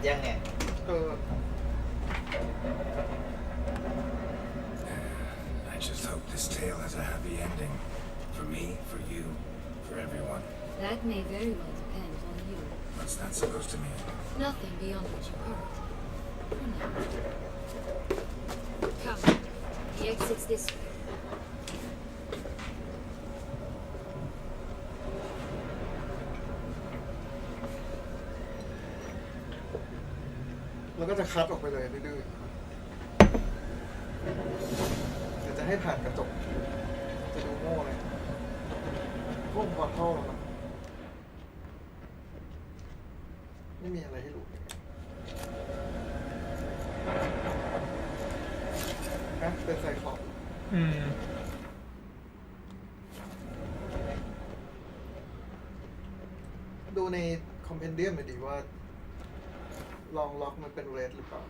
ยังไงI just hope this tale has a happy ending. For me, for you, for everyone. That may very well depend on you. What's that supposed to mean? Nothing beyond what you heard. For now. Come. The exit's this way. แล้วก็จะคัดออกไปเลยดื้อๆเดี๋ยวจะให้ผ่านกระจกจะดูโง่เลยพวกบอลท่อมันไม่มีอะไรให้หลุดเลยนะเป็นไซคลอปดูในคอมเพนเดียมหน่อยดีว่าลองล็อกมันเป็นเรดหรือเปล่า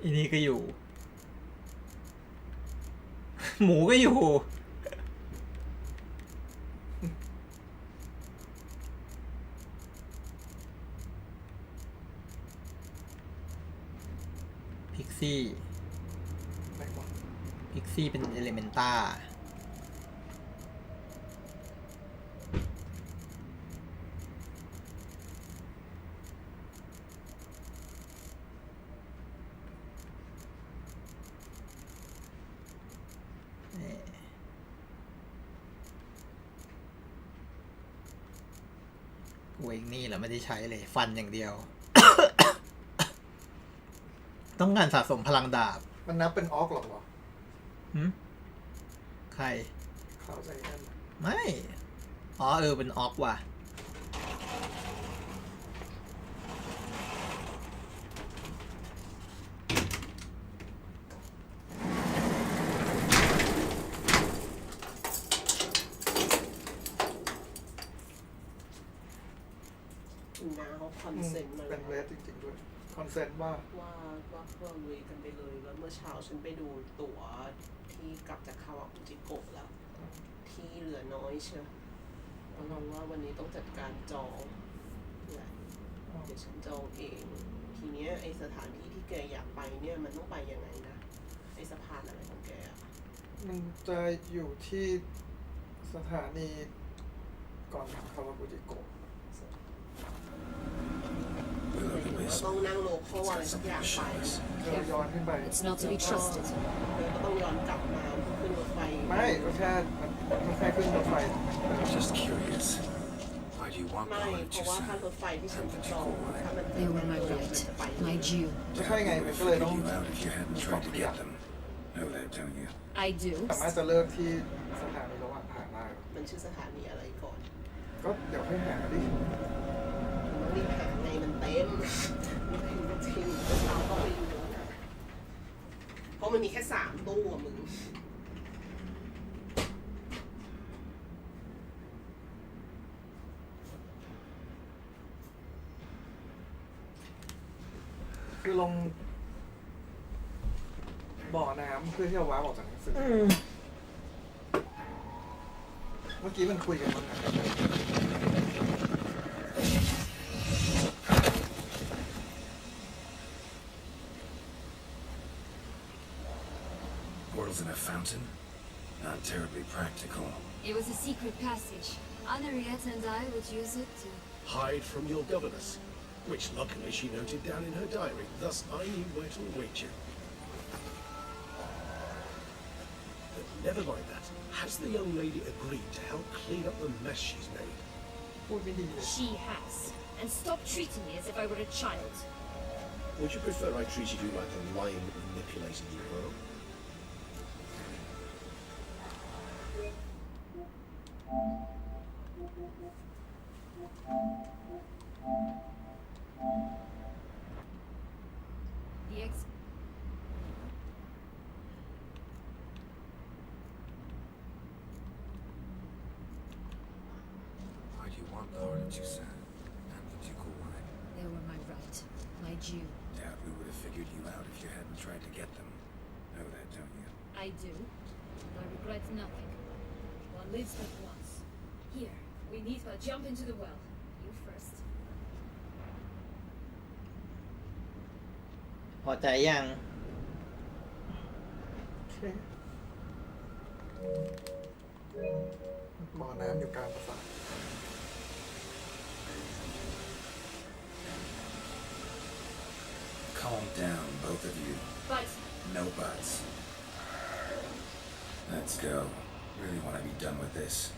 อีนี่ก็อยู่ หมูก็อยู่ พิกซี่ ไหนวะ พิกซี่เป็นเอเลเมนต้ากูเองนี่แหละไม่ได้ใช้เลยฟันอย่างเดียว ต้องการสะสมพลังดาบ มันนับเป็นออกหรอวะ ใคร ข่าวใจแอน ไม่ อ๋อเป็นออกว่ะ นะเขาคอนเซนต์มา เป็นเรดจริงๆด้วยคอนเซนต์ว่า ว่าลุยกันไปเลยแล้วเมื่อเช้าฉันไปดูตั๋วที่กลับจากคาวากุจิโกะแล้วที่เหลือน้อยเชียวลองว่าวันนี้ต้องจัดการจองแหละเดี๋ยวฉันจองเองทีเนี้ยไอสถานที่ที่แกอยากไปเนี่ยมันต้องไปยังไงนะไอสะพานอะไรของแกอะ มันจะอยู่ที่สถานีก่อนถึงคาวากุจิโกะ ต้องนั่งโลคอลอะไรสักอย่างไป เราย้อนขึ้นไป It's not to be trusted. แล้วก็ต้องย้อนกลับมาขึ้นรถไฟ ไม่ก็แค่มันแค่ขึ้นรถไฟ Just curious. Why do you want ไม่ the เพราะว่าถ้ารถไฟที่ฉันจะจองถ้ามัน They were my right, my due. ไม่ใช่ไงมันก็เลย figure ต้อง you out if you hadn't tried to get them. Know that, don't you? I do. สามารถจะเลิกที่สถานีระหว่างทางได้ มันชื่อสถานีอะไรก่อน ก็เดี๋ยวให้หาดิ มันรีบหาไงมันเต็มจริงเราต้องไปดูนะเพราะมันมีแค่3 ตู้อะมึง คือลงบ่อน้ำเพื่อที่จะว้าออกจากหนังสือเมื่อกี้มันคุยกันมั้งนะ Portals in a fountain? Not terribly practical. It was a secret passage. Anariette and I would use it to... Hide from your governess, which luckily she noted down in her diary, thus I knew where to await you. But never mind that. Has the young lady agreed to help clean up the mess she's made? พูดไม่ดีเลย She has. And stop treating me as if I were a child. Would you prefer I treated you like a lion manipulating you, huh? The ex... Why do you want the heart of Jusan and the Juku wine? They were my right, my due. Doubt we would have figured you out if you hadn't tried to get them. Know that, don't you? I do. I regret nothing. One lives but once. Here, we need but jump into the well. You first. พอใจยัง โอเคบ่อน้ำอยู่กลางปราสาท Calm down, both of you. But No buts. Let's go. Really want to be done with this.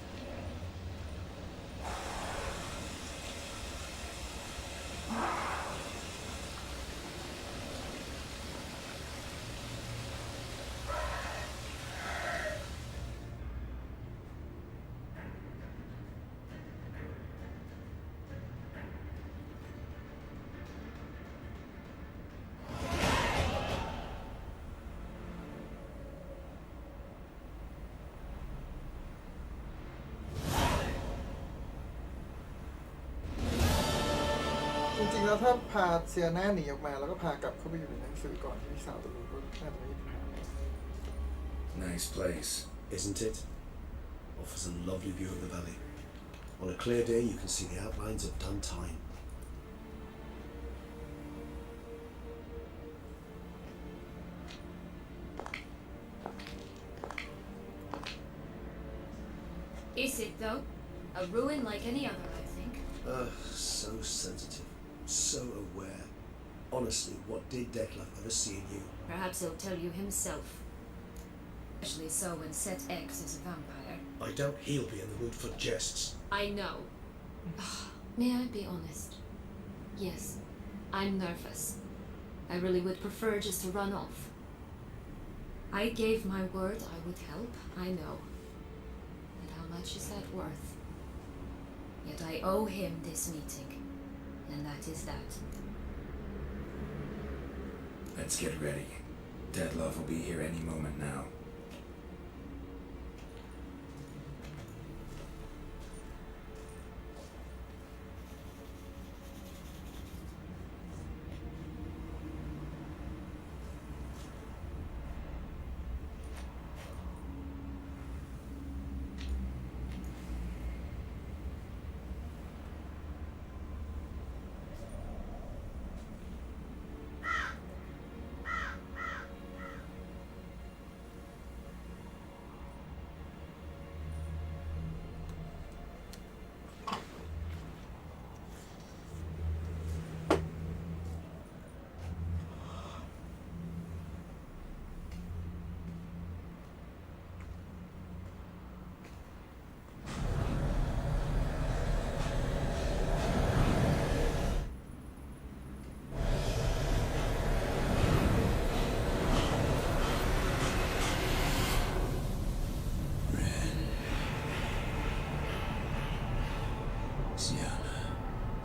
จริงๆแล้วถ้าพาเซียน่าหนีออกมาแล้วก็พากลับเข้าไปอยู่ในหนังสือก่อนที่พี่สาวจะรู้ก็น่าจะไม่มีปัญหา Nice place. Isn't it? Offers a lovely view of the valley. On a clear day, you can see the outlines of Duntine. is it though? A ruin like any other, I think. So sensitive, so aware. Honestly, what did Detlef ever see in you? Perhaps he'll tell you himself. Especially so when Set X is a vampire. I doubt he'll be in the mood for jests. I know. May I be honest? Yes, I'm nervous. I really would prefer just to run off. I gave my word I would help, I know. But how much is that worth? Yet I owe him this meeting. And that is that. Let's get ready. Deadlove will be here any moment now.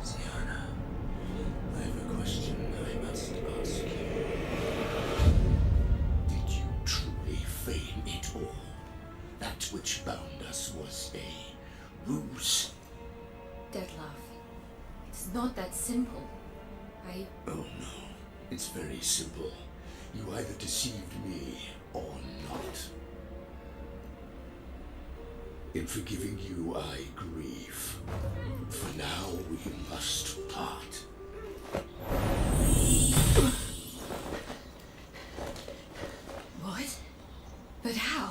Sienna, I have a question I must ask you. Did you truly feign it all? That which bound us was a ruse? Detlef, it's not that simple. Oh no, it's very simple. You either deceived me or not. In forgiving you, I grieve. For now, we must part. What? But how?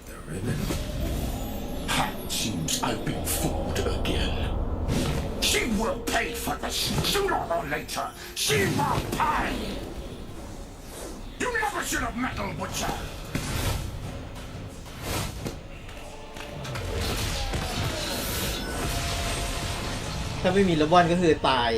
The ribbon? It seems I've been fooled again. She will pay for this sooner or later. She will pay! You never should have meddled with her! ถ้าไม่มีระบอนก็คือตาย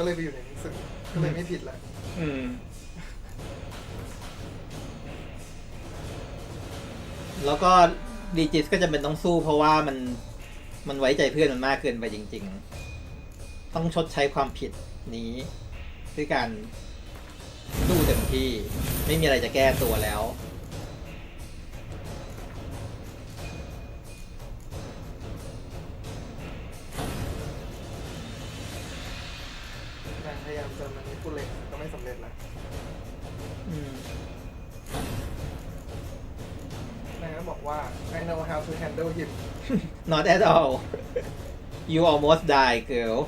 ก็เลยไปอยู่ในหนังสือก็เลยไม่ผิดแหละ อืม แล้วก็ดีจิสก็จะเป็นต้องสู้เพราะว่ามันไว้ใจเพื่อนมันมากเกินไปจริง ๆ ต้องชดใช้ความผิดนี้ด้วยการสู้เต็มที่ไม่มีอะไรจะแก้ตัวแล้ว นางพยายามจะมันนี้พูดเล็กก็ไม่สำเร็จแหละ อืม นางก็บอกว่า I know how to handle him not at all you almost die girl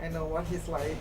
I know what he's like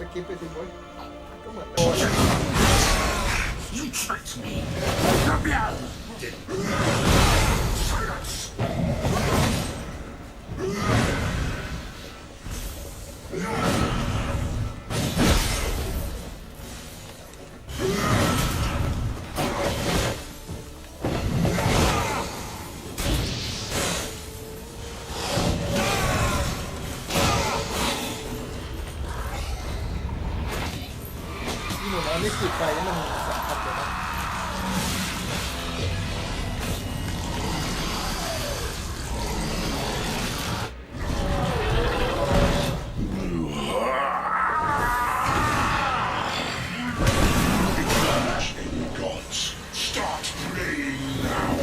สกิปไปสิโว้ยก็เหมือนโดน You tricked me. Gabriel! Silence! ที่หนูน้อยไม่ขีดไปแล้วมันสำคัญเลยนะ In gods, start praying now.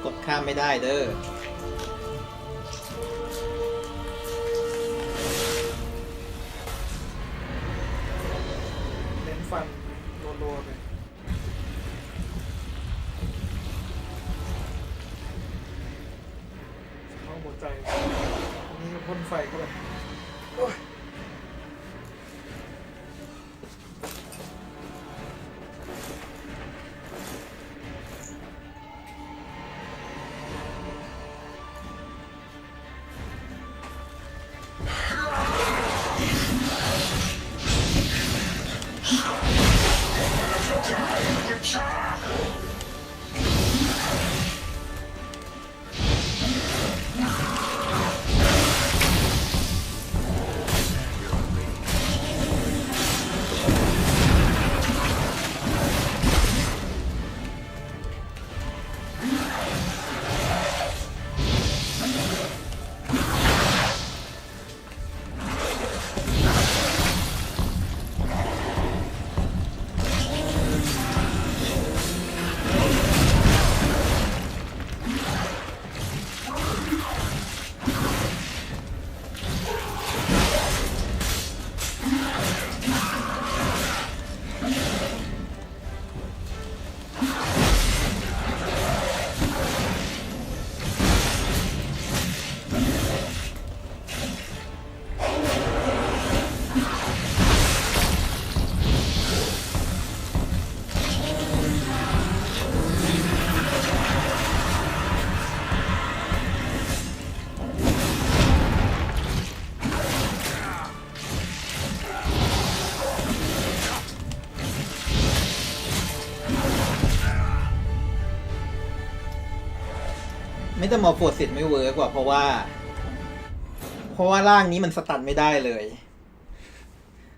กดข้ามไม่ได้เด้อ เน้นฟันรัวๆไปเข้าหัวใจ ไฟเข้าไปโอ้ย ไม่ต้องมอร์โฟซิสไม่เวิร์กกว่าเพราะว่าร่างนี้มันสตันไม่ได้เลย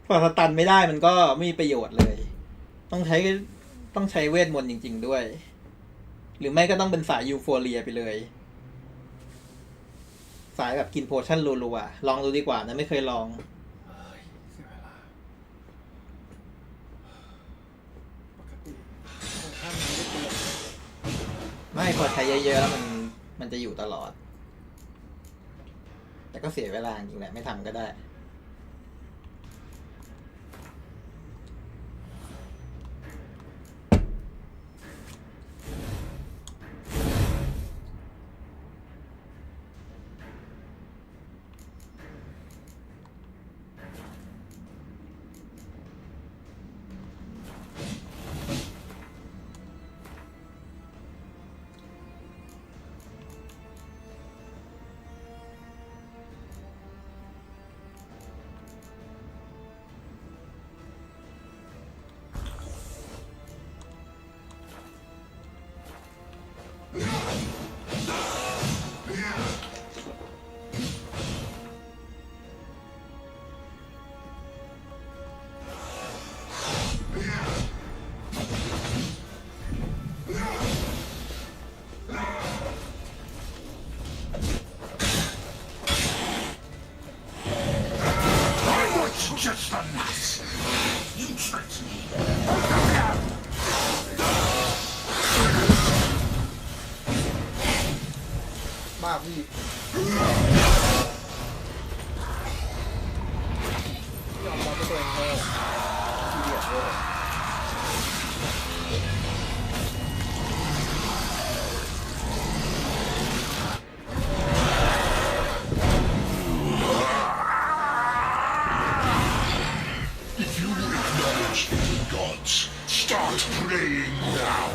พอสตันไม่ได้มันก็ไม่มีประโยชน์เลย ต้องใช้เวทมนต์จริงๆด้วย หรือไม่ก็ต้องเป็นสายยูโฟเรียไปเลย สายแบบกินโพชั่นรัวๆลองดูดีกว่านะไม่เคยลอง เสียเวลาปกติถ้ามันไม่ได้เป็น ไม่พอใช้เยอะๆแล้วมันจะอยู่ตลอด แต่ก็เสียเวลาจริงแหละไม่ทำก็ได้ Just the nuts. You tricked me. บ้าพี่ยอมรับว่าตัวเองโง่ขี้เกียจเลย If you acknowledge the gods, start praying now.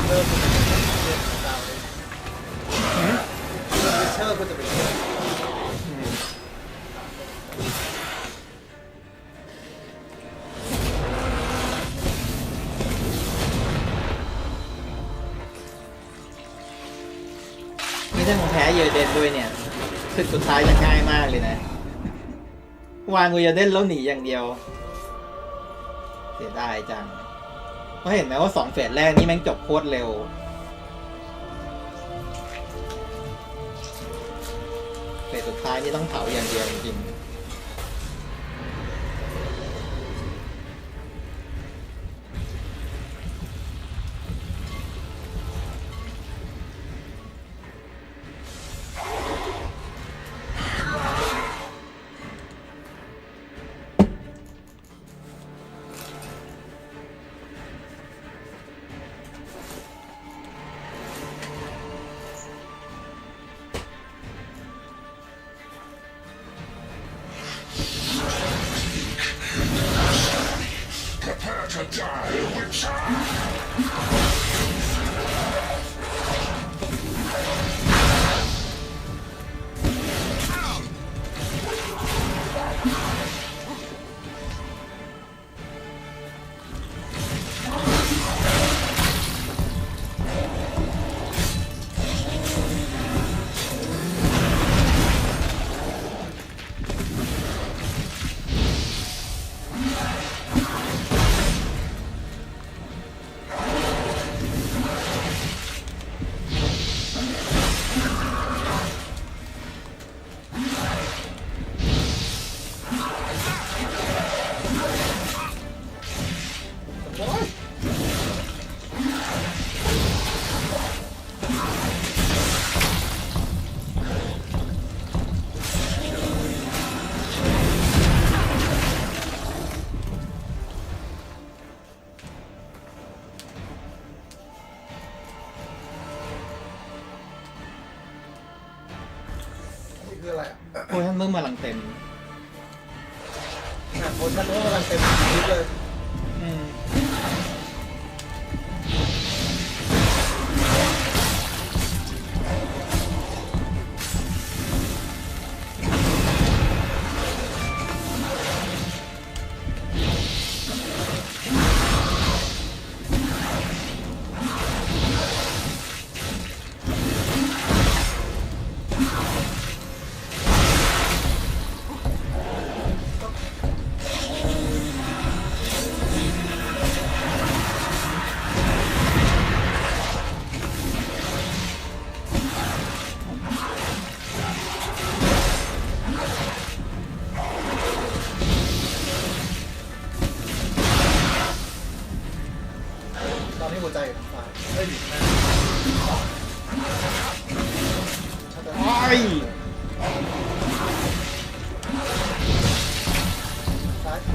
เริ่มเป็นเรื่องของเราเลยเชอร์ก็จะเป็นเรื่อง นี่ถ้ามึงแพ้เยอเดนด้วยเนี่ยศึกสุดท้ายจะง่ายมากเลยนะ วางเยอเดนแล้วหนีอย่างเดียว เสียดายจังเพราะเห็นไหมว่า2 เฟสแรกนี่แม่งจบโคตรเร็ว เฟสสุดท้ายนี่ต้องเผาอย่างเดียวจริงๆ Die, Witcher! นี่คืออะไรอ่ะ โอ้ยท่านเมื่อมาหลังเต็ม โอ้ฉันว่ากำลังเต็มชีวิตเลย อืม ตอนนี้หัวใจอยู่ทางซ้ายไม่อยู่หน้าชัดเจน โอ้ย ซ้ายข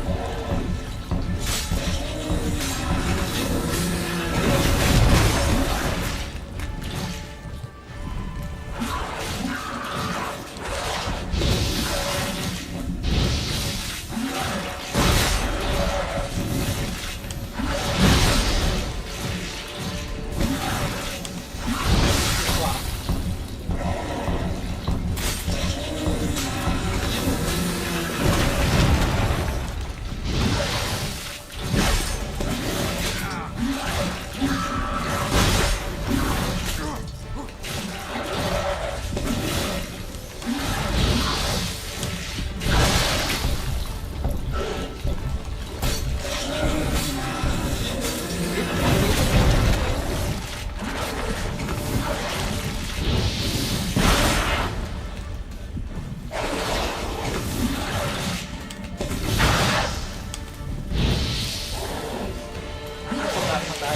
วา ทำได้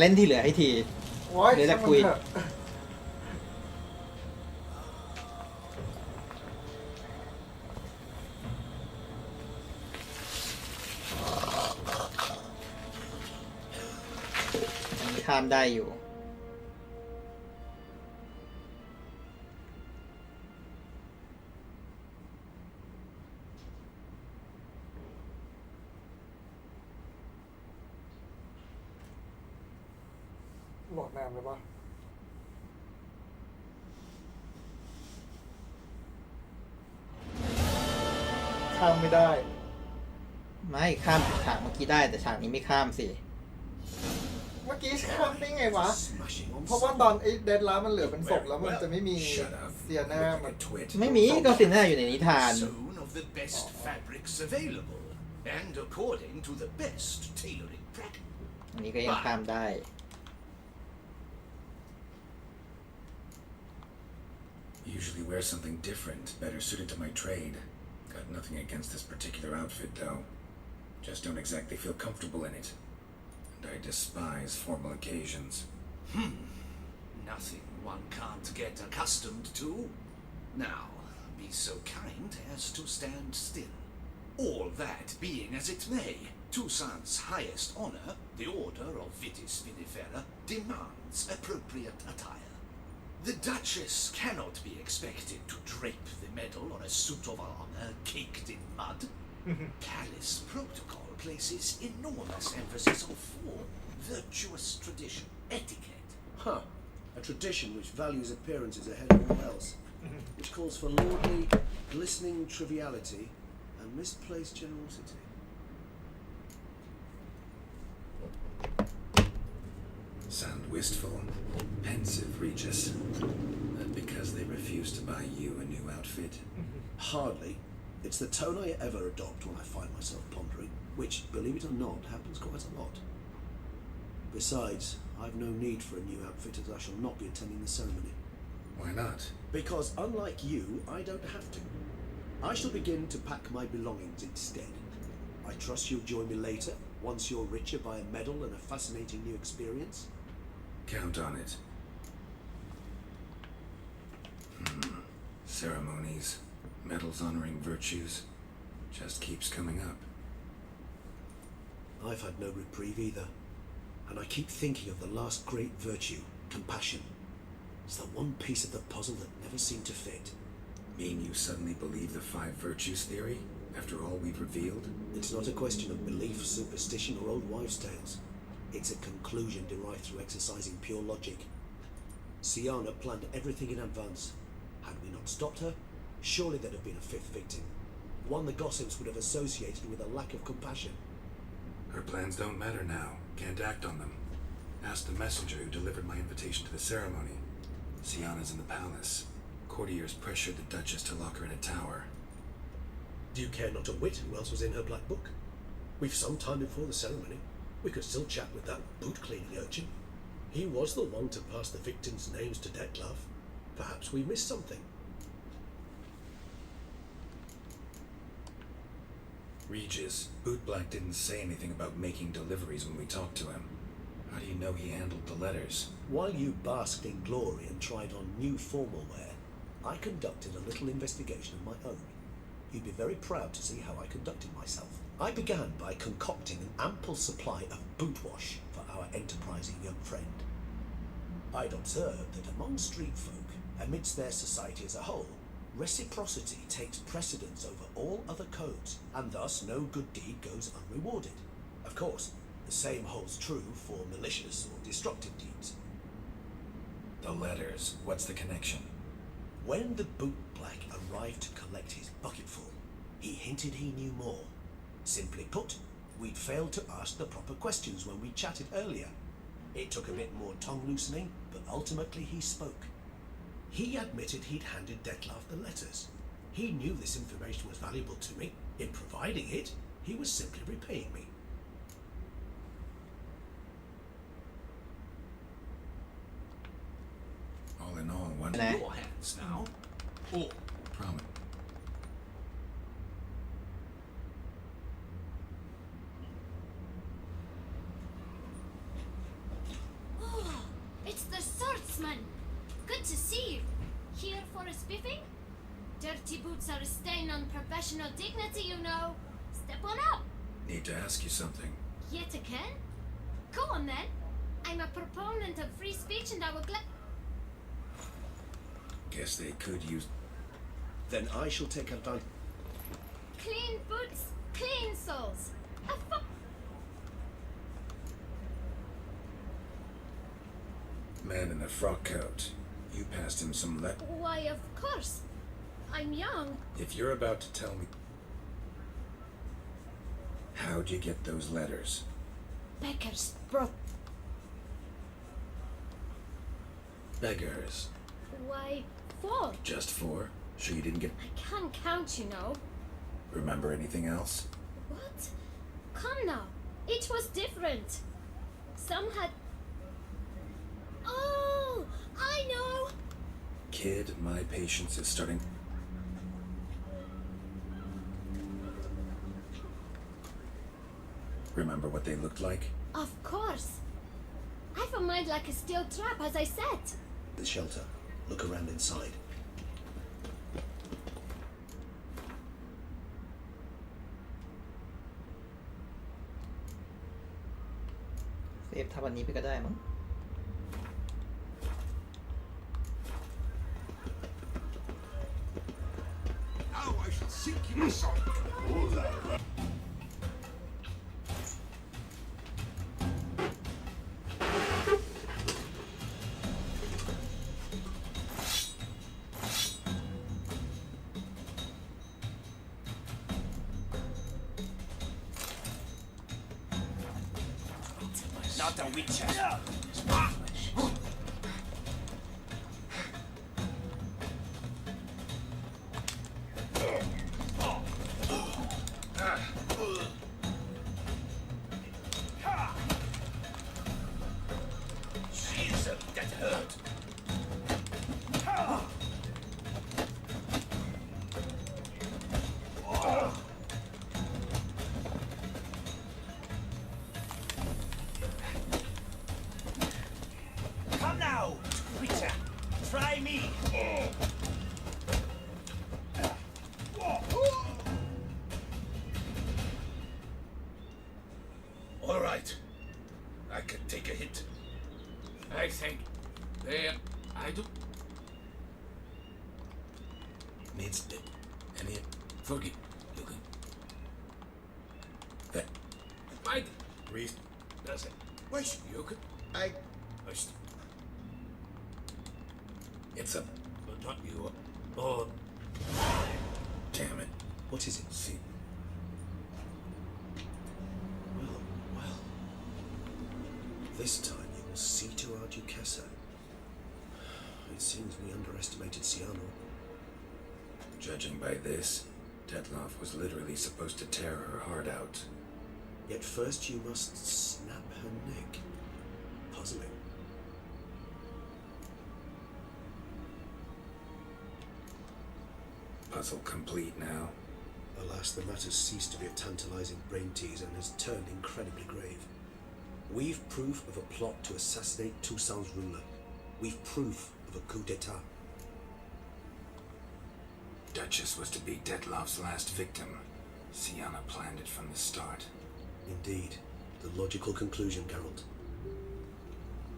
เล่นที่เหลือให้ที โอ้ย เดี๋ยวจะ ช่างมัน คุย เถอะ อันนี้ข้ามได้อยู่ โหลดนานเลยปะข้ามไม่ได้ ไม่ข้ามฉากเมื่อกี้ได้แต่ฉากนี้ไม่ข้ามสิ เมื่อกี้ข้ามได้ไงวะ Smashing on เพราะว่าตอนไอ้เดดล้ามันเหลือเป็นศพแล้วมันจะไม่มี Shut up. เซียนามัน Twit. ไม่มีก็สิน่าอยู่ในนิทาน Sewn of the best fabrics available, and according to the best tailoring practice. อันนี้ก็ยังข้ามได้ Usually wear something different, better suited to my trade. Got nothing against this particular outfit, though. Just don't exactly feel comfortable in it. And I despise formal occasions. Nothing one can't get accustomed to. Now, be so kind as to stand still. All that being as it may, Toussaint's highest honor, the Order of Vitis Vinifera, demands appropriate attire. The Duchess cannot be expected to drape the medal on a suit of armor caked in mud. Palace protocol places enormous emphasis on form, virtuous tradition, etiquette. Huh. A tradition which values appearances ahead of all else. Which calls for lordly, glistening triviality and misplaced generosity. Sound wistful, pensive, Regis. But because they refuse to buy you a new outfit. Hardly. It's the tone I ever adopt when I find myself pondering, which, believe it or not, happens quite a lot. Besides, I've no need for a new outfit as I shall not be attending the ceremony. Why not? Because unlike you, I don't have to. I shall begin to pack my belongings instead. I trust you'll join me later, once you're richer by a medal and a fascinating new experience. Count on it. Ceremonies, medals honoring virtues, just keeps coming up. I've had no reprieve either. And I keep thinking of the last great virtue, compassion. It's the one piece of the puzzle that never seemed to fit. Mean you suddenly believe the 5 virtues theory, after all we've revealed? It's not a question of belief, superstition, or old wives' tales. It's a conclusion derived through exercising pure logic. Siana planned everything in advance. Had we not stopped her, surely there'd have been a 5th victim. One the gossips would have associated with a lack of compassion. Her plans don't matter now. Can't act on them. Ask the messenger who delivered my invitation to the ceremony. Siana's in the palace. Courtiers pressured the Duchess to lock her in a tower. Do you care not a whit who else was in her black book? We've some time before the ceremony. We could still chat with that boot-cleaning urchin. He was the one to pass the victims' names to Dettlaff. Perhaps we missed something. Regis, Bootblack didn't say anything about making deliveries when we talked to him. How do you know he handled the letters? While you basked in glory and tried on new formal wear, I conducted a little investigation of my own. You'd be very proud to see how I conducted myself. I began by concocting an ample supply of boot wash for our enterprising young friend. I'd observed that among street folk, amidst their society as a whole, reciprocity takes precedence over all other codes, and thus no good deed goes unrewarded. Of course, the same holds true for malicious or destructive deeds. The letters, what's the connection? When the bootblack arrived to collect his bucketful, he hinted he knew more. Simply put, we'd failed to ask the proper questions when we chatted earlier. It took a bit more tongue loosening, but ultimately he spoke. He admitted he'd handed Dettlaff the letters. He knew this information was valuable to me. In providing it, he was simply repaying me. All in all, one Nah. Your hands now. Or promise. Oh, it's the swordsman. Good to see you. Here for a spiffing? Dirty boots are a stain on professional dignity, you know. Step on up. Need to ask you something. Yet again? Go on then. I'm a proponent of free speech and I will Guess they could use... Then I shall take advantage. clean boots, clean souls. A Man in the frock coat. You passed him some Why, of course. I'm young. If you're about to tell me... How'd you get those letters? Beggars brought. Beggars. Why, 4. Just 4? Sure you didn't get... I can't count, you know. Remember anything else? What? Come now. It was different. Some had. Oh, I know. Kid, my patience is starting... Remember what they looked like? Of course. Yennefer mined like a steel trap, as I said. The shelter. Look around inside. เซฟทำอันนี้ไปก็ได้มั้ง Now I shall seek you myself. Not a witcher. Jesus, that hurt. Come now, Witcher. Try me. All right. I can take a hit. I think I do. Needs it. Any forgive. You can. That. Might. Reese. Does it? Wait. You could. I. First. It's a. But not you. Oh. Damn it. What is it? See. Well. This time you will see to our Duchessa. It seems we underestimated Ciano. Judging by this, Detloff was literally supposed to tear her heart out. Yet first you must snap her neck. Puzzling. Puzzle complete now. Alas, the matter's ceased to be a tantalizing brain tease and has turned incredibly grave. We've proof of a plot to assassinate Toussaint's ruler. We've proof of a coup d'etat. Duchess was to be Detloff's last victim. Sienna planned it from the start. Indeed. The logical conclusion, Geralt.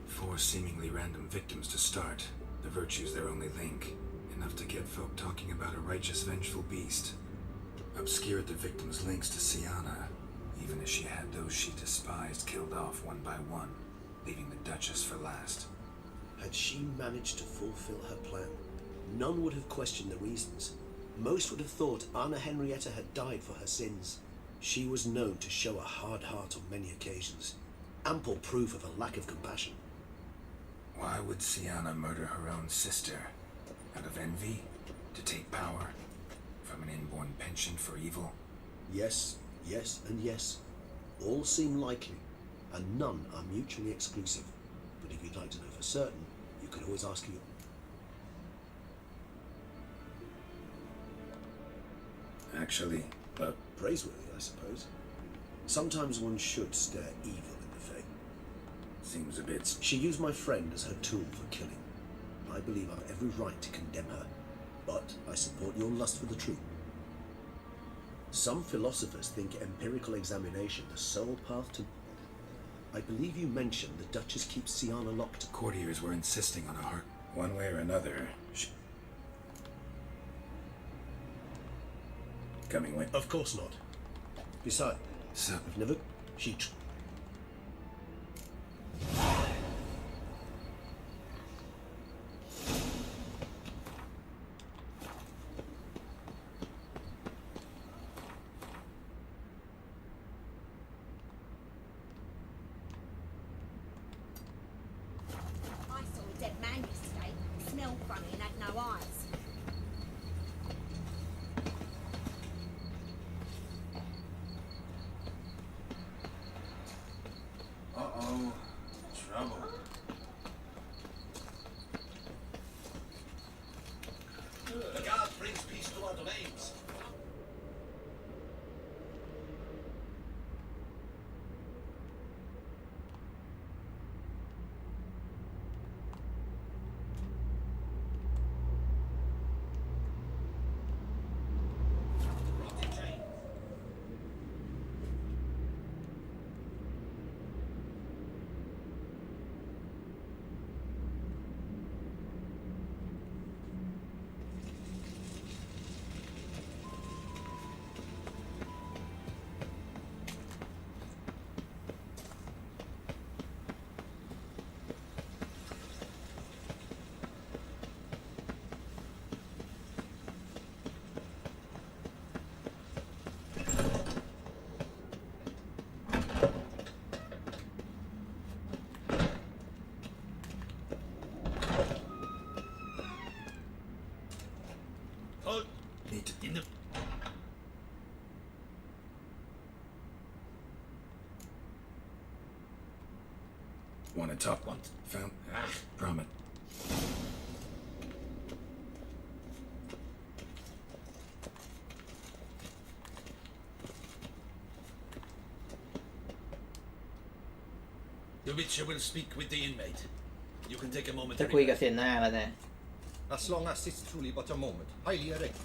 4 seemingly random victims to start. The virtue's their only link. Enough to get folk talking about a righteous, vengeful beast. Obscured the victims' links to Sienna, even as she had those she despised killed off one by one, leaving the Duchess for last. Had she managed to fulfill her plan, none would have questioned the reasons. Most would have thought Anna Henrietta had died for her sins. She was known to show a hard heart on many occasions. Ample proof of a lack of compassion. Why would Sienna murder her own sister? Out of envy? To take power? From an inborn penchant for evil? Yes, and yes. All seem likely, and none are mutually exclusive. But if you'd like to know for certain, you can always ask you. Actually, but Praiseworthy, I suppose. Sometimes one should stare evil in the face. seems a bit... She used my friend as her tool for killing. I believe I've every right to condemn her, but I support your lust for the truth. Some philosophers think empirical examination the sole path to... I believe you mentioned the Duchess keeps Sienna locked. Courtiers were insisting on a heart. One way or another. Coming with... Of course not. Besides, So... I've never... She... I saw a dead man yesterday. Smelled funny and had no eyes. Uh-oh. Trouble. The guard brings peace to our domains. need to... In the... Want to talk? Found... Promise. The Witcher will speak with the inmate. You can take a จะ momentary คุยกับ break. เซียนหน้าแล้วนะ As long as it's truly but a moment. Highly erect.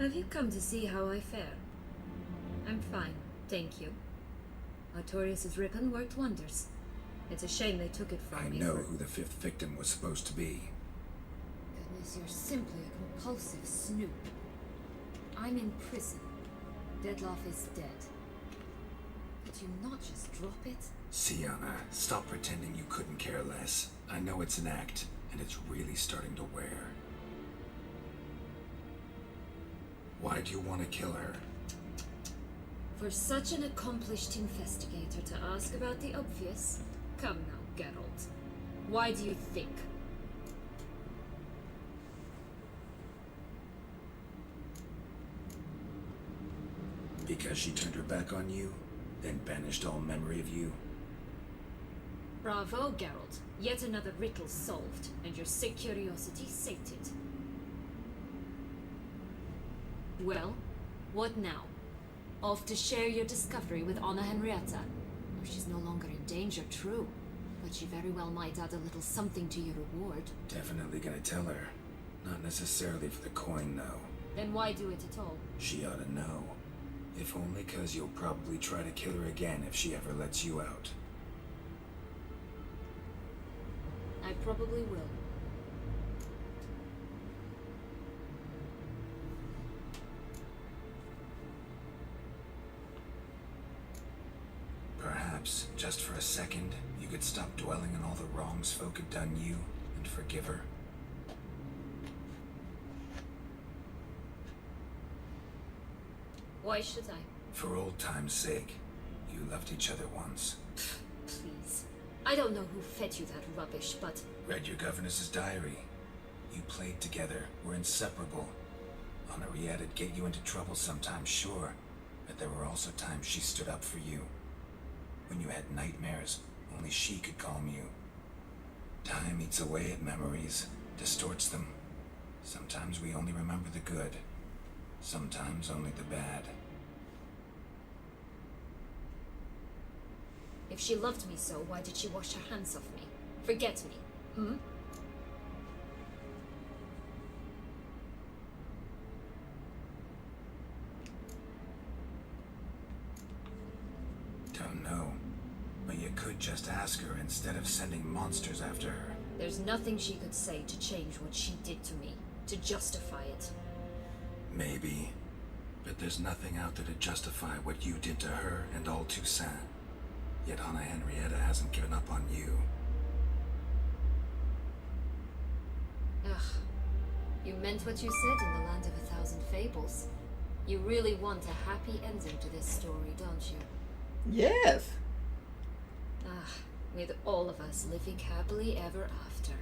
Have you come to see how I fare? I'm fine, thank you. Artorias' ribbon worked wonders. It's a shame they took it from I me. know for- who the fifth victim was supposed to be. Goodness, you're simply a compulsive snoop. I'm in prison. Deadloff is dead. Could you not just drop it? Sienna, stop pretending you couldn't care less. I know it's an act, and it's really starting to wear. Why do you want to kill her? For such an accomplished investigator to ask about the obvious? Come now, Geralt. Why do you think? Because she turned her back on you, then banished all memory of you? Bravo, Geralt. Yet another riddle solved, and your sick curiosity sated. Well, what now? Off to share your discovery with Anna Henrietta? Oh, she's no longer in danger, true. But she very well might add a little something to your reward. Definitely gonna tell her. Not necessarily for the coin, though. Then why do it at all? She ought to know. If only 'cause you'll probably try to kill her again if she ever lets you out. I probably will. Perhaps, just for a second, you could stop dwelling on all the wrongs folk had done you and forgive her. Why should I? For old time's sake. You loved each other once. Please. I don't know who fed you that rubbish, but Read your governess's diary. You played together, were inseparable. Henriette'd get you into trouble sometimes, sure, but there were also times she stood up for you. When you had nightmares, only she could calm you. Time eats away at memories, distorts them. Sometimes we only remember the good, sometimes only the bad. if she loved me so, why did she wash her hands off me? Forget me, hmm? Don't know, but you could just ask her instead of sending monsters after her. There's nothing she could say to change what she did to me, to justify it. Maybe, but there's nothing out there to justify what you did to her and all Toussaint. Yet Anna Henrietta hasn't given up on you. Ugh. You meant what you said in the Land of 1,000 Fables. You really want a happy ending to this story, don't you? Yes. Ah, with all of us living happily ever after.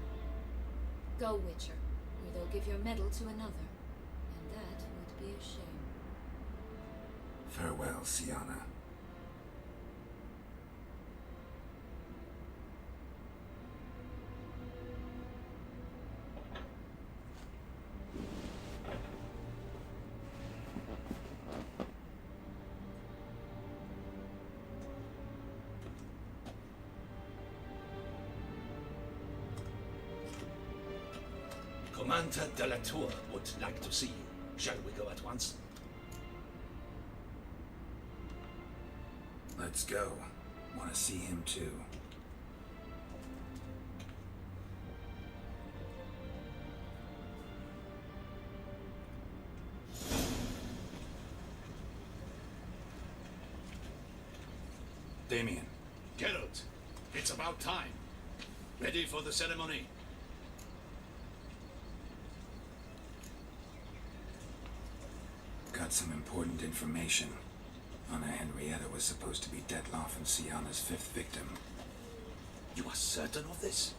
Go, Witcher, or they'll give your medal to another, and that would be a shame. Farewell, Sienna. Commander de la Tour would like to see you. Shall we go at once? Let's go. Want to see him too. Damien. Geralt, it's about time. Ready for the ceremony? Got some important information. Anna Henrietta was supposed to be Detloff and Sienna's fifth victim. You are certain of this?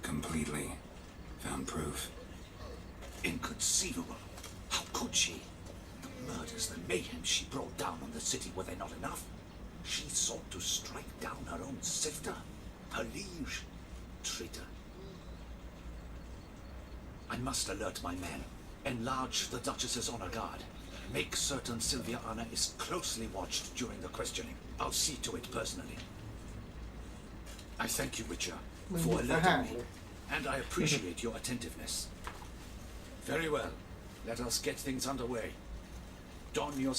Completely. Found proof. Inconceivable. How could she? The murders, the mayhem she brought down on the city, were they not enough? She sought to strike down her own sifter, her liege, traitor. I must alert my men. Enlarge the Duchess's honor guard. Make certain Sylvia Anna is closely watched during the questioning. I'll see to it personally. I thank you, Witcher, for alerting me, and I appreciate your attentiveness. Very well. Let us get things underway. Don your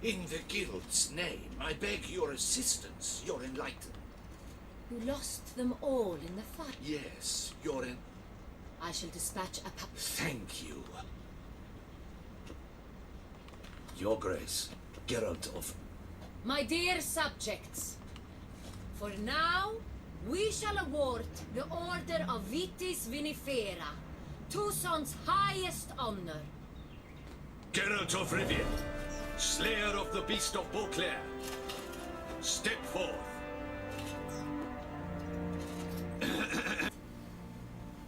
In the guild's name, I beg your assistance, your enlightenment. You lost them all in the fight. Yes, your I shall dispatch a Thank you. Your Grace, Geralt of... My dear subjects, for now, we shall award the Order of Vitis Vinifera, Tucson's highest honor. Geralt of Rivia, Slayer of the Beast of Beauclair, step forth.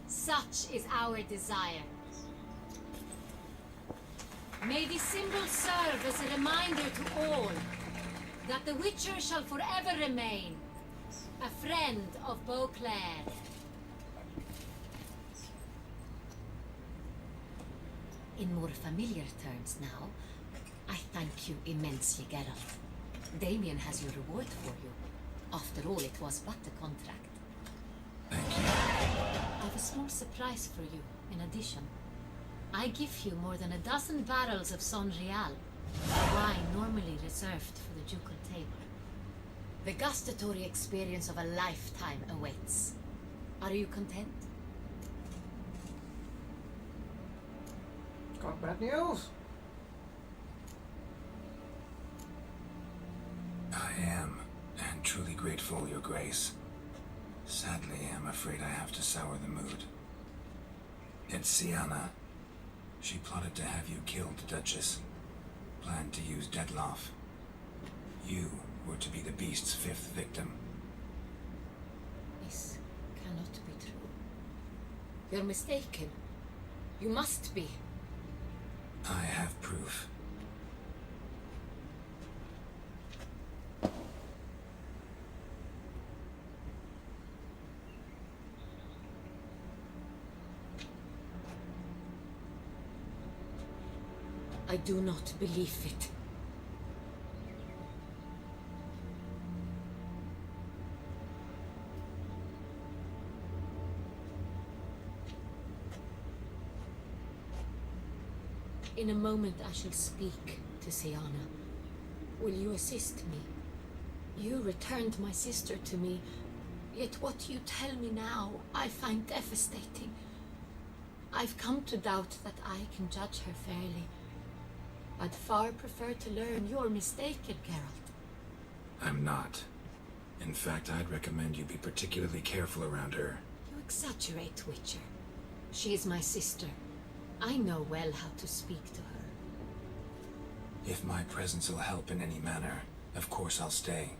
Such is our desire. May this symbol serve as a reminder to all that the Witcher shall forever remain a friend of Beauclair. In more familiar terms now, I thank you immensely, Geralt. Damien has your reward for you. After all, it was but a contract. Thank you. I have a small surprise for you, in addition. I give you more than a dozen barrels of Son Real, wine normally reserved for the ducal table. The gustatory experience of a lifetime awaits. Are you content? Got bad news. I am, and truly grateful, Your Grace. Sadly, I'm afraid I have to sour the mood. It's Sienna. She plotted to have you killed, Duchess. Planned to use Dettlaff. You were to be the beast's fifth victim. This cannot be true. You're mistaken. You must be. I have proof. I do not believe it. In a moment I shall speak to Sienna. Will you assist me? You returned my sister to me, yet what you tell me now I find devastating. I've come to doubt that I can judge her fairly. I'd far prefer to learn you're mistaken, Geralt. I'm not. In fact, I'd recommend you be particularly careful around her. You exaggerate, Witcher. She is my sister. I know well how to speak to her. If my presence will help in any manner, of course I'll stay.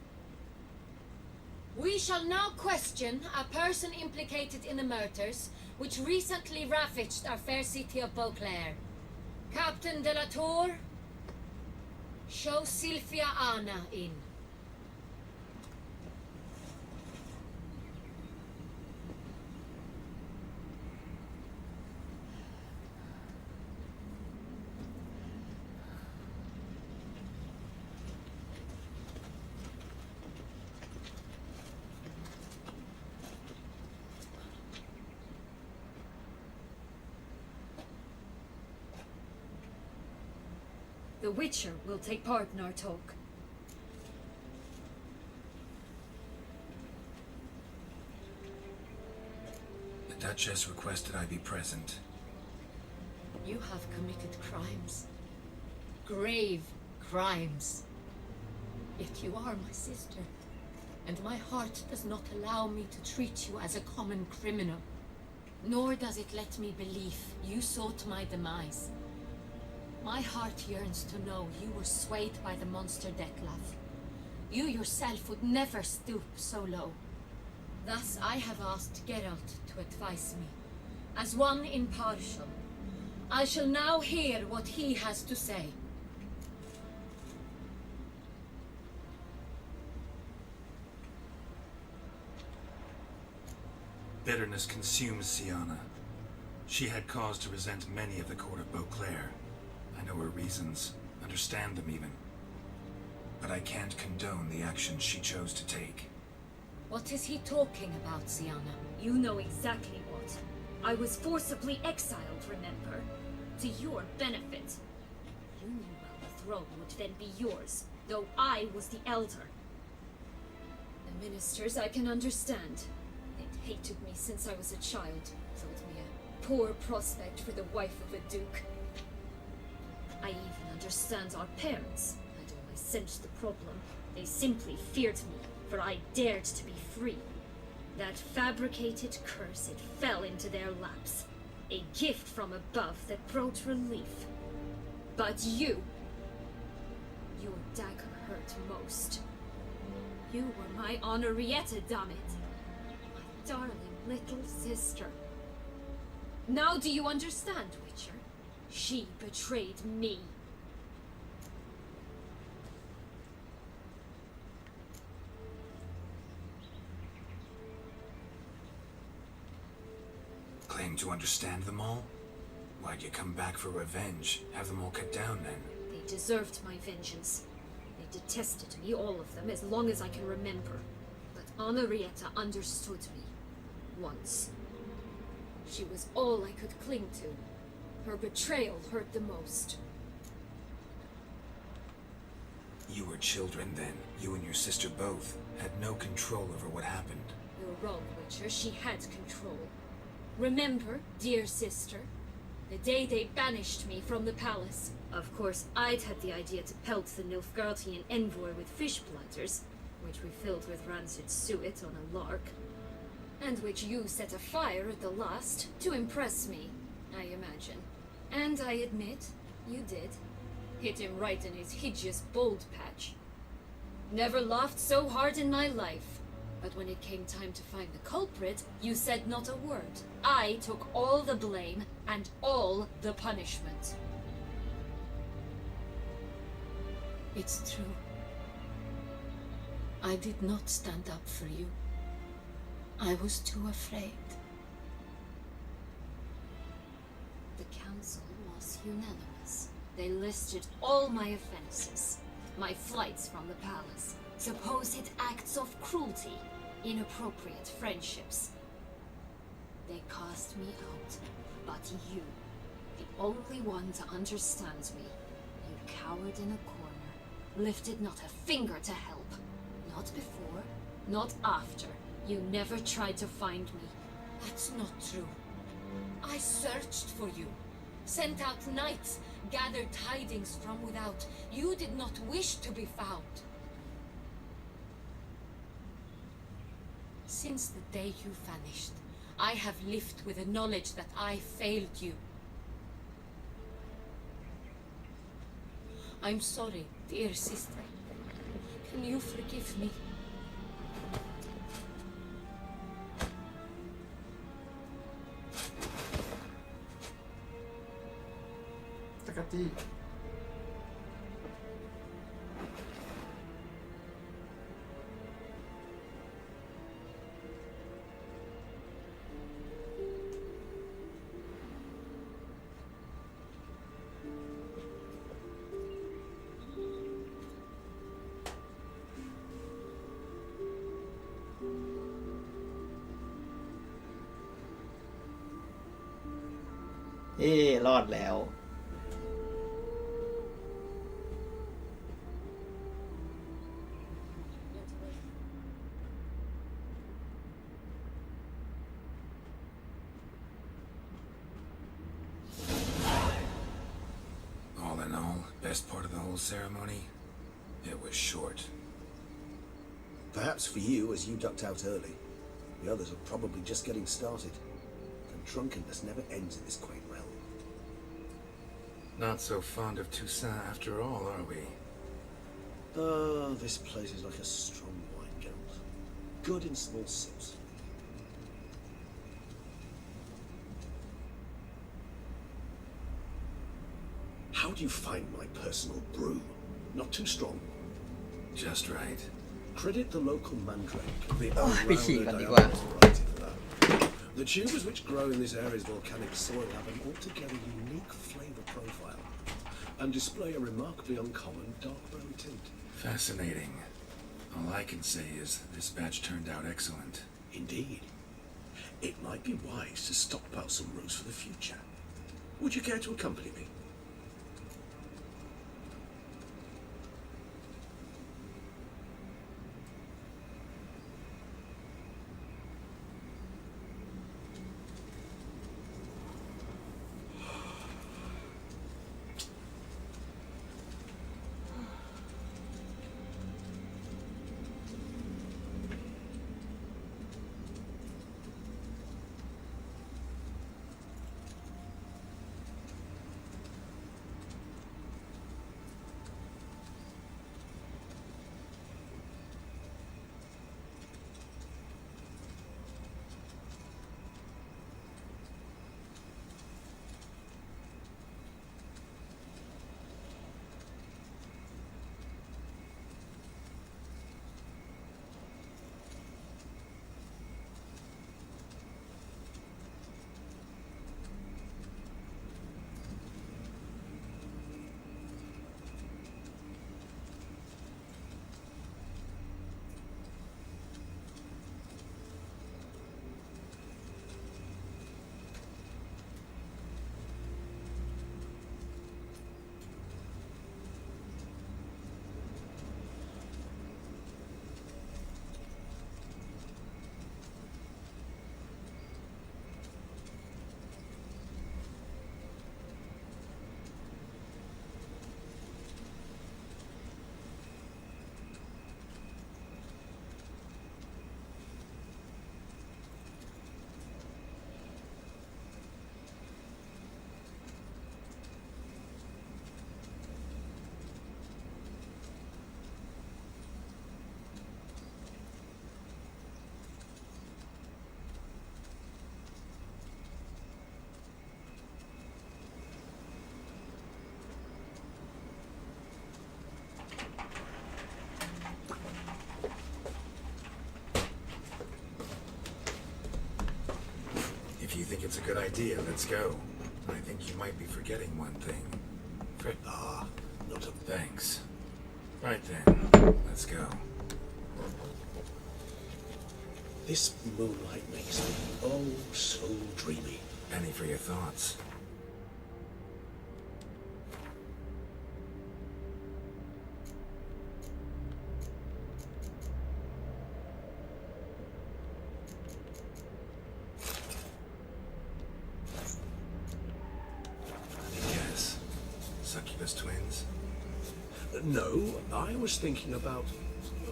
We shall now question a person implicated in the murders which recently ravaged our fair city of Beauclair. Captain de la Tour, show Sylvia Anna in. The Witcher will take part in our talk. The Duchess requested I be present. You have committed crimes. Grave crimes. Yet you are my sister, and my heart does not allow me to treat you as a common criminal. Nor does it let me believe you sought my demise. My heart yearns to know you were swayed by the monster Dettlaff. You yourself would never stoop so low. Thus I have asked Geralt to advise me. As one impartial, I shall now hear what he has to say. Bitterness consumes Siana. She had cause to resent many of the court of Beauclair. I know her reasons, understand them even. But I can't condone the actions she chose to take. What is he talking about, Siana? You know exactly what. I was forcibly exiled, remember? To your benefit. You knew well the throne would then be yours, though I was the elder. The ministers I can understand. They'd hated me since I was a child, thought me a poor prospect for the wife of a duke. I even understand our parents. I'd always sensed the problem. They simply feared me, for I dared to be free. That fabricated curse, it fell into their laps. A gift from above that brought relief. But you... your dagger hurt most. You were my Henrietta, damn it. My darling little sister. Now do you understand, Witcher? She betrayed me. Claim to understand them all? Why'd you come back for revenge? Have them all cut down then? They deserved my vengeance. They detested me, all of them, as long as I can remember. But Henrietta understood me. Once. She was all I could cling to. Her betrayal hurt the most. You were children then. You and your sister both had no control over what happened. You're wrong, Witcher. She had control. Remember, dear sister, the day they banished me from the palace. Of course, I'd had the idea to pelt the Nilfgaardian envoy with fish platters, which we filled with rancid suet on a lark, and which you set afire at the last to impress me, I imagine. And I admit, you did. Hit him right in his hideous bald patch. Never laughed so hard in my life. But when it came time to find the culprit, you said not a word. I took all the blame and all the punishment. It's true. I did not stand up for you. I was too afraid. The council was unanimous. They listed all my offenses. My flights from the palace, supposed acts of cruelty, inappropriate friendships. They cast me out, but you, the only one to understand me, you cowered in a corner, lifted not a finger to help. Not before, not after. You never tried to find me. That's not true. I searched for you, sent out knights, gathered tidings from without. You did not wish to be found. Since the day you vanished, I have lived with the knowledge that I failed you. I'm sorry, dear sister. Can you forgive me? Takati.รอดแล้ว All in all, best part of the whole ceremony? It was short. Perhaps for you, as you ducked out early. The others are probably just getting started. drunkenness never ends in this quaint realm. Not so fond of Toussaint after all, are we? This place is like a strong wine, Geralt. Good in small sips. How do you find my personal brew? Not too strong. Just right. Credit the local mandrake. The ไปฉี่ก่อนดีกว่า The tubers which grow in this area's volcanic soil have an altogether unique flavor profile and display a remarkably uncommon dark brown tint. Fascinating. All I can say is this batch turned out excellent. Indeed. It might be wise to stockpile some rows for the future. Would you care to accompany me? If you think it's a good idea, let's go. I think you might be forgetting one thing. Not a... Thanks. Right then, let's go. This moonlight makes me oh so dreamy. Penny for your thoughts. Yes. Succubus twins? No, I was thinking about...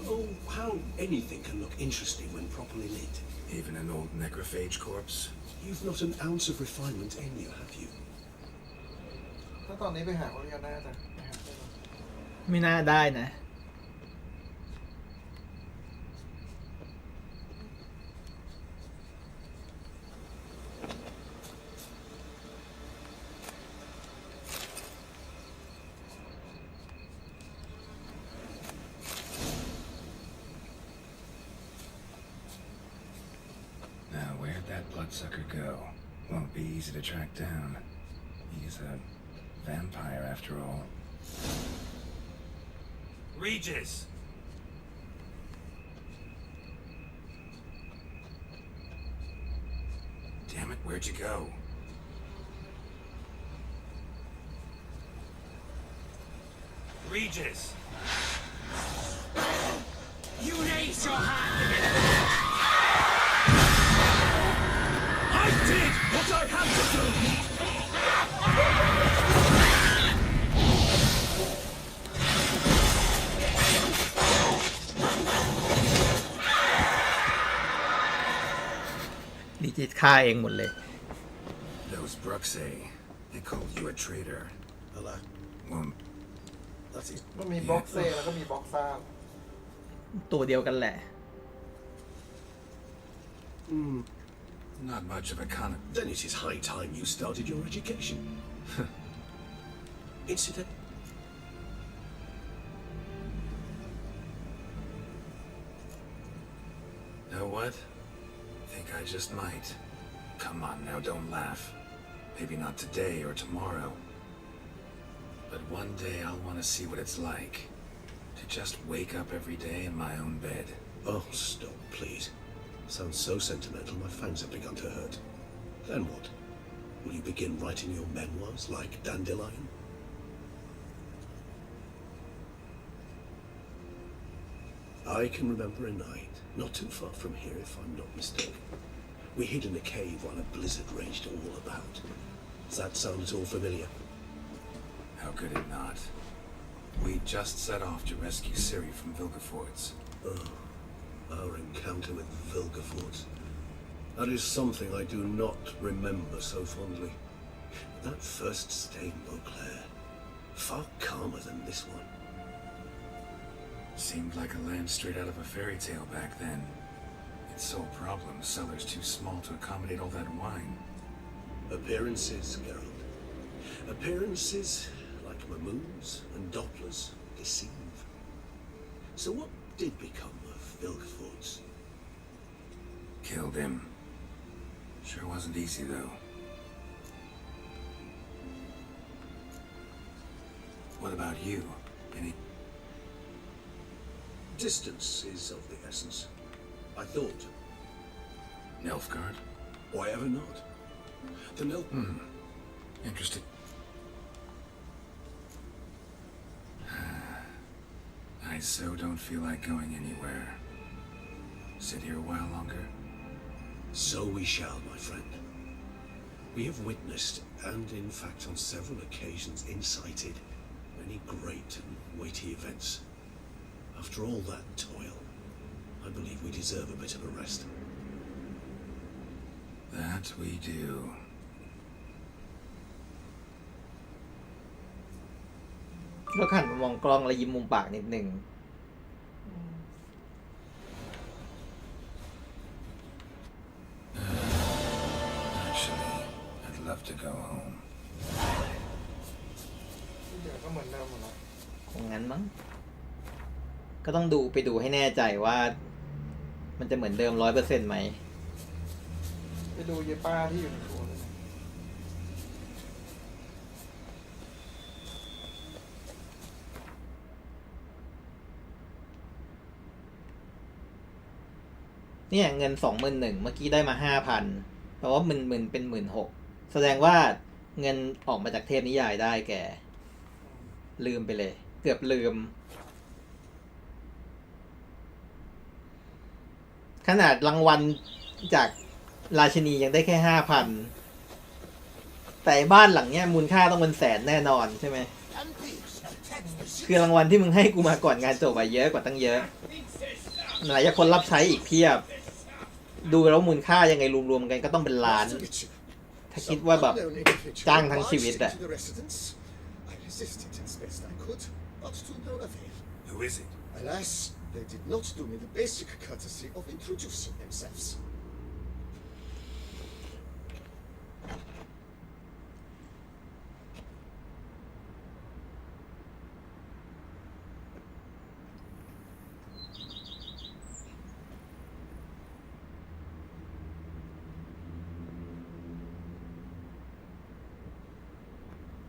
Oh, how anything can look interesting when properly lit. Even an old necrophage corpse? You've not an ounce of refinement in you, have you? ถ้าตอนนี้ไปหาเขาเรียนได้แต่ไปหาได้ไหม ไม่น่าได้นะ Now, where'd that bloodsucker go? Won't be easy to track down. He's a vampire after all. Regis! Damn it, where'd you go? Regis! You raise your hand! I did what I had to do! ดิจิตฆ่าเองหมดเลย those Brooks say? They called you a traitor. Allah, Well, that is มันมีบล็อกเซ่แล้วก็มีบล็อกซ่า ตัวเดียวกันแหละ not much of a con. Then it is high time you started your education. Incident. Know what? Think I just might. Come on now, don't laugh. Maybe not today or tomorrow. But one day I'll want to see what it's like to just wake up every day in my own bed. Oh, stop, please. Sounds so sentimental, my fangs have begun to hurt. Then what? Will you begin writing your memoirs like Dandelion? I can remember a night, not too far from here if I'm not mistaken. We hid in a cave while a blizzard raged all about. Does that sound at all familiar? How could it not? We just set off to rescue Ciri from Vilgefortz. Oh, our encounter with Vilgefortz. That is something I do not remember so fondly. That first stay in Beauclair, far calmer than this one. Seemed like a land straight out of a fairy tale back then. Its sole problem, cellar's too small to accommodate all that wine. Appearances, Geralt. Appearances, like Mamoons and Dopplers, deceive. So what did become of Vilgefortz? Killed him. Sure wasn't easy, though. What about you? Any... Distance is of the essence. I thought. Nilfgaard? Why ever not? The Nilf... Interesting. I so don't feel like going anywhere. Sit here a while longer? So we shall, my friend. We have witnessed, and in fact on several occasions incited, many great and weighty events. After all that toil, I believe we deserve a bit of a rest. That we do. แล้วขันมามองกล้องแล้วยิ้มมุมปากนิดนึง Actually, I'd love to go home. ที่เหลือก็เหมือนเดิมหมดแล้ว คงงั้นมั้ง ก็ต้องดูไปดูให้แน่ใจว่า มันจะเหมือนเดิม 100% ไหม ไปดูเยป้าที่อยู่ในครัวเลยนะ เนี่ยเงิน 21,000 เมื่อกี้ได้มา 5,000 แปลว่ามึนเป็น 16,000 แสดงว่าเงินออกมาจากเทพนิยายได้แก ลืมไปเลย เกือบลืม ขนาดรางวัลจากราชินียังได้แค่ 5,000 แต่บ้านหลังเนี้ยมูลค่าต้องเป็นแสนแน่นอนใช่ไหม คือรางวัลที่มึงให้กูมาก่อนงานจบอะเยอะกว่าตั้งเยอะหลายคนรับใช้อีกเพียบ ดูแล้วมูลค่ายังไงรวมๆกันก็ต้องเป็นล้าน ถ้าคิดว่าแบบจ้างทั้งชีวิตอะ Who is it? Alas, they did not do me the basic courtesy of introducing themselves.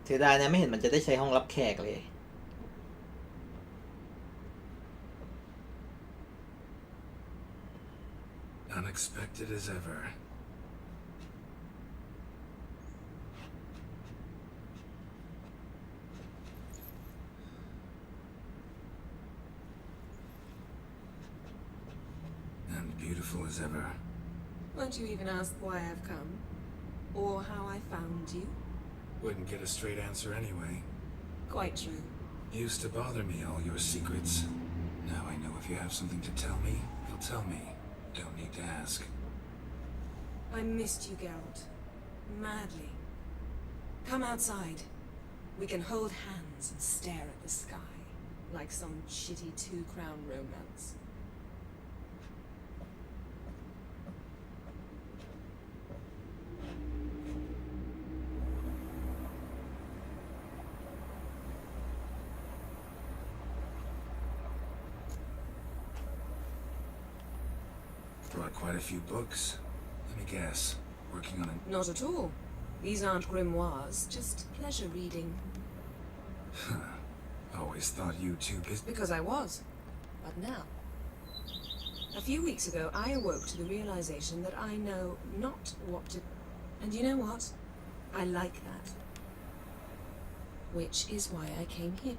เสียดายนะไม่เห็นมันจะได้ใช้ห้องรับแขกเลย Unexpected as ever. And beautiful as ever. Won't you even ask why I've come? Or how I found you? Wouldn't get a straight answer anyway. Quite true. Used to bother me, all your secrets. Now I know if you have something to tell me, you'll tell me. Don't need to ask. I missed you, Geralt. Madly. Come outside. We can hold hands and stare at the sky, like some shitty two-crown romance. Brought quite a few books. Let me guess. Working on a... Not at all. These aren't grimoires, just pleasure reading. Always thought you two busy. Because I was. But now. A few weeks ago, I awoke to the realization that I know not what to... And you know what? I like that. Which is why I came here.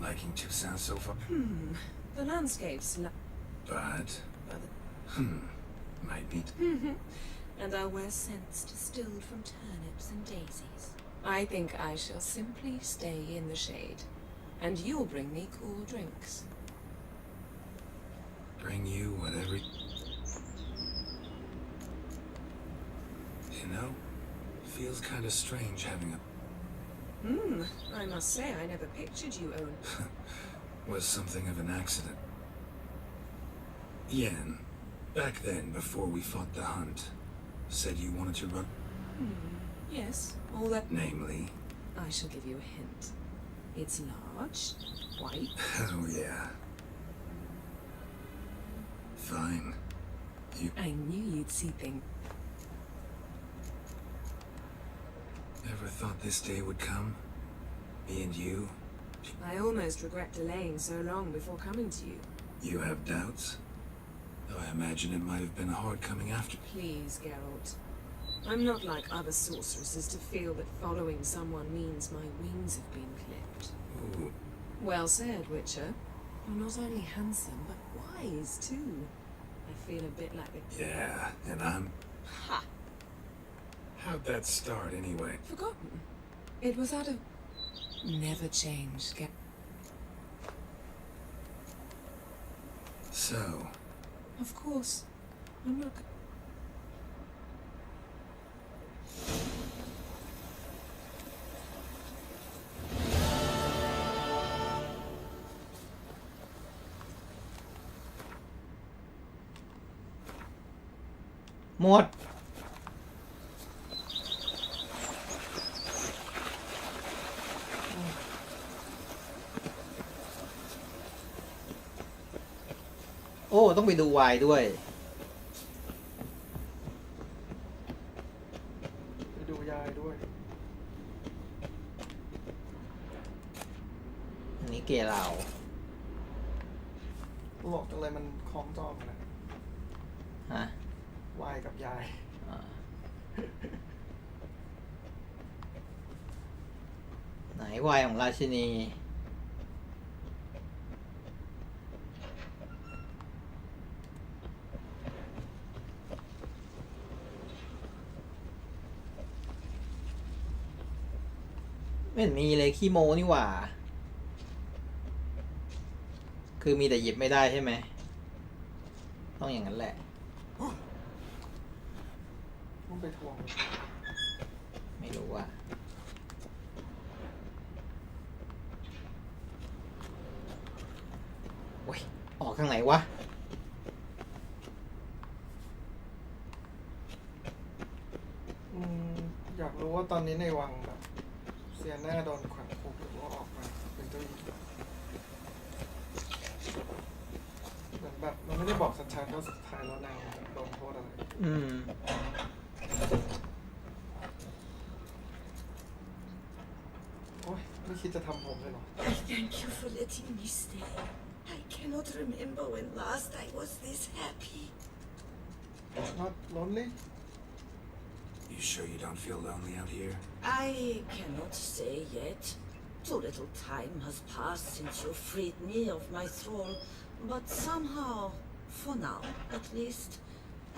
Liking Toussaint so far? The landscape's But... Might be... And I'll wear scents distilled from turnips and daisies. I think I shall simply stay in the shade. And you'll bring me cool drinks. Bring you whatever... You know, feels kind of strange having a... I must say I never pictured you own... Was something of an accident. Yen, back then, before we fought the hunt, said you wanted to run... Yes, all that... Namely? I shall give you a hint. It's large, white... Oh, yeah. Fine. I knew you'd see things. Ever thought this day would come? Me and you? I almost regret delaying so long before coming to you. You have doubts? Though I imagine it might have been hard coming after. Please, Geralt. I'm not like other sorceresses to feel that following someone means my wings have been clipped. Ooh. Well said, Witcher. You're not only handsome, but wise, too. I feel a bit like a... Yeah, and I'm... Ha! How'd that start, anyway? Forgotten. It was out of... Never changed, So... Of course. I'm not...หมด โอ้ ต้องไปดูวายด้วย ไปดูยายด้วย อันนี้เกลาว หลอกจังเลยมันคล้องจองกันนะ ฮะ วายกับยาย อ่าไหนวายของราชินี ไม่เห็นมีเลยขี้โมนี่หว่า คือมีแต่หยิบไม่ได้ใช่ไหม ต้องอย่างนั้นแหละ ต้องไปทวง ไม่รู้ว่าโอ้ย ออกทางไหนวะ อยากรู้ว่าตอนนี้ในวังแบบเซียน่าโดนขวัญคุกหรือว่าออกมาเป็นเจ้าหญิงเหมือนแบบมันไม่ได้บอกชัดๆว่าสุดท้ายแล้วนางโดนโทษอะไร โอ๊ยไม่คิดจะทำผมเลยเหรอ Thank you for letting me stay. I cannot remember when last I was this happy. Not lonely? You sure you don't feel lonely out here? I cannot say yet. Too little time has passed since you freed me of my thrall, but somehow, for now at least,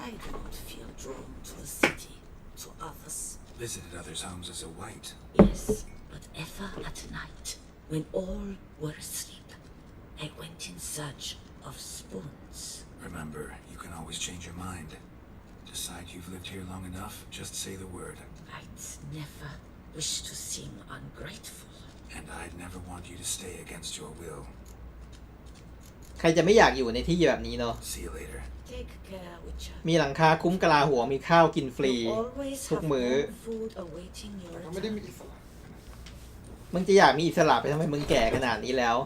I do not feel drawn to the city, to others. Visited others' homes as a white. Yes, but ever at night, when all were asleep, I went in search of spoons. Remember, you can always change your mind. Decide you've lived here long enough, just say the word. I'd never wish to seem ungrateful. And I'd never want you to stay against your will. ใครจะไม่อยากอยู่ในที่แบบนี้เนาะ See you later. Take care, Witcher. มีหลังคาคุ้มกะลาหัวมีข้าวกินฟรี You always ทุก have มื้อ warm food awaiting your เขาไม่ได้ return. มีอิสระ มึงจะอยากมีอิสระไปทำไมมึงแก่ขนาดนี้แล้ว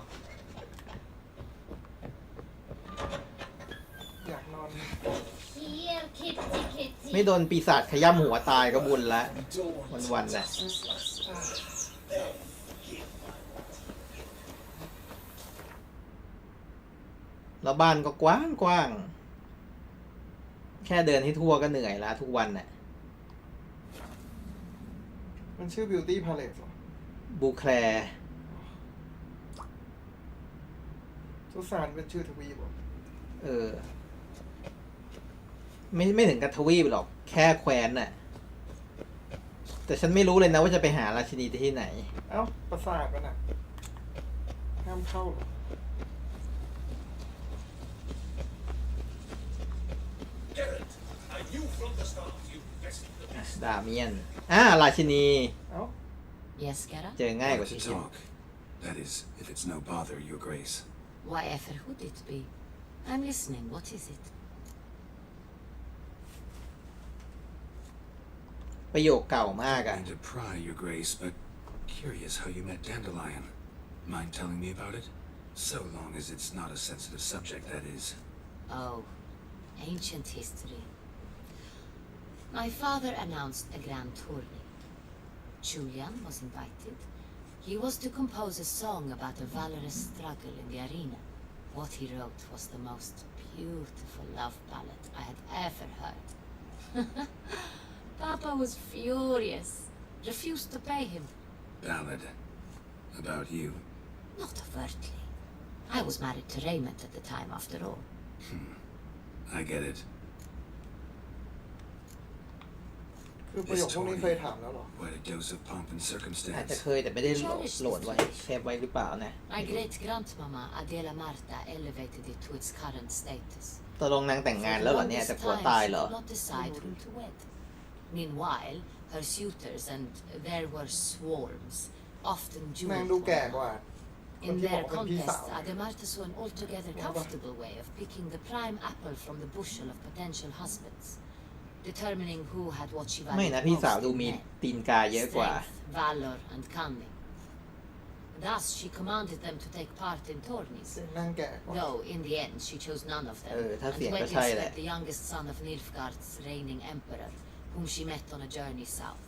อยากนอน Here, kitty, kitty. ไม่โดนปีศาจขย้ำหัวตายก็บุญละวันๆน่ะแล้วบ้านก็กว้างกว้างแค่เดินให้ทั่วก็เหนื่อยแล้วทุกวันน่ะ มันชื่อ Beauty Palace เหรอ บูแคลร์ สุสานเป็นชื่อทวีปเหรอ เออ ไม่ถึงกับทวีปหรอกแค่แคว้นน่ะ แต่ฉันไม่รู้เลยนะว่าจะไปหาราชินีที่ไหน เอ้าปราสาทมันอ่ะห้ามเข้าเหรอ Geralt, I knew from the start you best the best. ดาเมียนราชินี เอ้า Yes, Geralt? เจอง่ายกว่า To ที่คิด talk. That is, if it's no bother, Your Grace. Whatever would it be? I'm listening. What is it? ประโยคเก่ามาก I อ่ะ mean to pry, Your Grace, but curious how you met Dandelion. Mind telling me about it? So long as it's not a sensitive subject, that is. Oh, ancient history. My father announced a grand tourney. Julian was invited. He was to compose a song about a valorous struggle in the arena. What he wrote was the most beautiful love ballad I had ever heard. Papa was furious. Refused to pay him. Ballad. About you. Not overtly. I was married to Raymond at the time, after all. I get it. คือประโยคพวกนี้เคยถามแล้วเหรอ Quite a dose of pomp and อาจจะ circumstance. เคยแต่ไม่ได้โหลดไว้เซฟไว้หรือเปล่านะ My great-grandmama Adela Marta elevated it to its current status. ตกลงนางแต่งงานแล้วเหรอเนี่ยจะกลัวตายเหรอ She could not decide who to wed. Meanwhile, her suitors, and there were swarms, often นาง jeweled ดู for แก่ her. กว่า คน In ที่บอก their เป็นพี่สาว contest, Ademarta saw an altogether comfortable way of picking the prime apple from the bushel of potential husbands, determining who had what she ไม่ valued นะพี่สาว most ดู in มี men. ตีนกาเยอะกว่า Strength, valor, and cunning. Thus, she commanded them to take part in tourneys. นางแก่กว่า Though, in the end, she chose none of them, ถ้า and เสียง went ก็ใช่แหละ instead the youngest son of Nilfgaard's reigning emperor, whom she met on a journey south.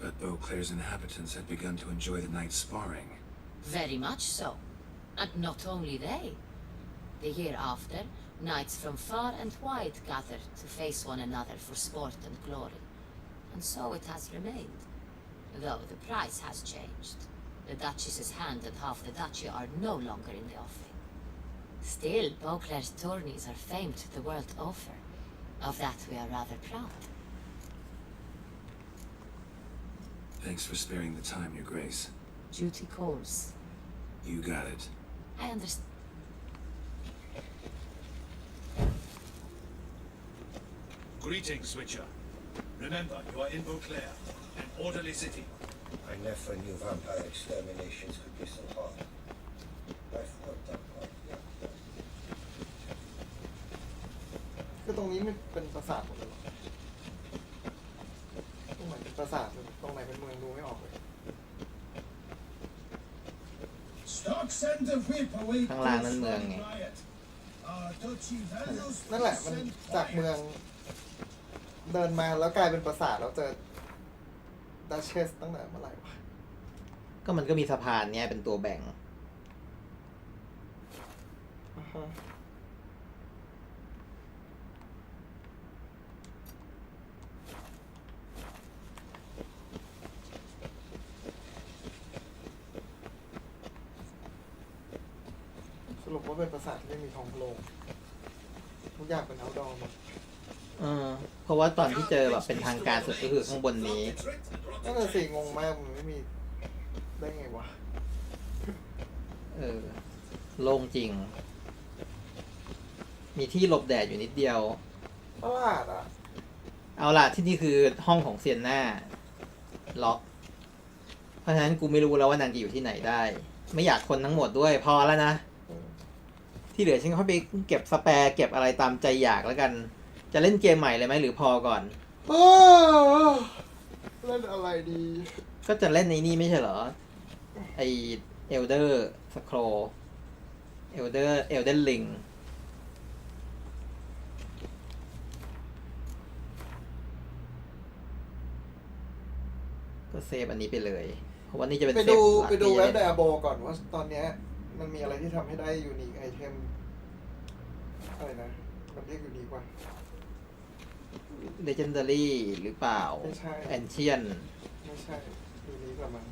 But Beauclair's inhabitants had begun to enjoy the night's sparring. Very much so. And not only they. The year after, knights from far and wide gathered to face one another for sport and glory. And so it has remained. Though the price has changed. The Duchess's hand and half the duchy are no longer in the offing. Still, Beauclair's tourneys are famed the world over. Of that we are rather proud. Thanks for sparing the time, Your Grace. Duty calls. You got it. I understand. Greetings, Witcher. Remember, you are in Beauclair, an orderly city. I never knew vampire exterminations could be so hard. I've worked up quite คือตรงนี้มันเป็นปราสาทหมดเลยเหรอตรงไหนเป็นปราสาทตรงไหนเป็นเมืองดูไม่ออกเลย Stark sent a whip away ข้างล่างนั่นเมืองไง riot. Our duchy values นั่นแหละมันจากเมือง เดินมาแล้วกลายเป็นปราสาทแล้วเจอดัชเชสตั้งแต่เมื่อไหร่วะ ก็มันก็มีสะพานเนี่ยเป็นตัวแบ่ง อ่าฮะสรุปว่าเป็นปราสาทที่ไม่มีท้องโลงทุกอย่างเป็นเอาท์ดอร์หมด เพราะว่าตอนที่เจอแบบเป็นทางการสุดก็คือข้างบนนี้ นั่นแหละสิงงมากมันไม่มีได้ไงวะ โล่งจริง มีที่หลบแดดอยู่นิดเดียว ประหลาดอ่ะ เอาล่ะที่นี่คือห้องของเซียนหน้าล็อกเพราะฉะนั้นกูไม่รู้แล้วว่านางจะอยู่ที่ไหนได้ ไม่อยากคนทั้งหมดด้วยพอแล้วนะ ที่เหลือฉันค่อยไปเก็บสแปร์เก็บอะไรตามใจอยากแล้วกัน จะเล่นเกมใหม่เลยไหมหรือพอก่อน เล่นอะไรดี ก็จะเล่นในนี่ไม่ใช่เหรอ ไอเอลเดอร์สโครเอลเดนลิงก็เซฟอันนี้ไปเลย เพราะว่านี่จะเป็น ไป เซฟ ดู หลัก ไปดู ที่ เว็บ จะ ได เล่น อาโบก่อนว่าตอนเนี้ยมันมีอะไรที่ทำให้ได้ยูนิคไอเทมอะไรนะ มันเรียกยูนิคว่า Legendary หรือเปล่า ไม่ใช่ Ancient ไม่ใช่ยูนิคละมั้ง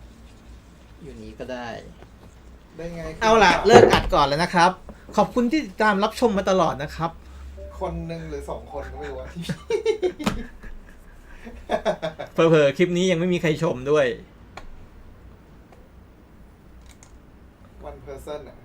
อยู่นี้ก็ได้ ได้ไง เอาล่ะ เลิกอัดก่อนแล้วนะครับ ขอบคุณที่ติดตามรับชมมาตลอดนะครับ คนหนึ่งหรือ2 คนก็ไม่รู้ว่า เผลอๆคลิปนี้ยังไม่มีใครชมด้วย one person อ่ะ